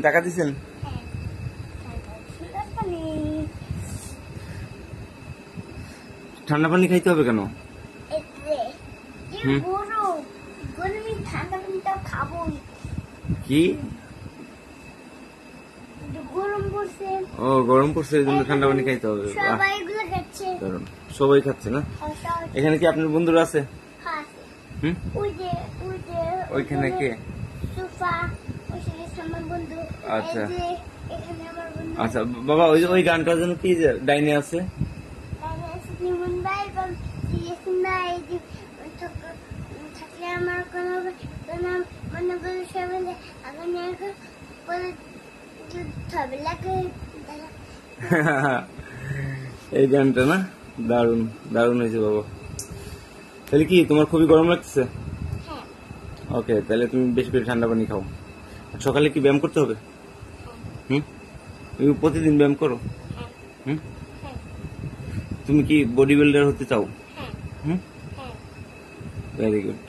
টাকা দিছেন? ঠান্ডা পানি খাইতে হবে কেন? কি ও গরম পড়ছে এই জন্য ঠান্ডা পানি খাইতে হবে। সবাই খাচ্ছে না? এখানে কি আপনার বন্ধুরা আছে? ওইখানে কে? আচ্ছা আচ্ছা বাবা, ওই গানটার জন্য কি ডাইনে আছে? এই গানটা না, দারুন দারুন হয়েছে বাবা। তাহলে কি তোমার খুবই গরম লাগছে? ওকে, তাহলে তুমি বেশি করে ঠান্ডা পানি খাও। সকালে কি ব্যায়াম করতে হবে? তুমি প্রতিদিন ব্যায়াম করো? তুমি কি বডি বিল্ডার হতে চাও? Very good.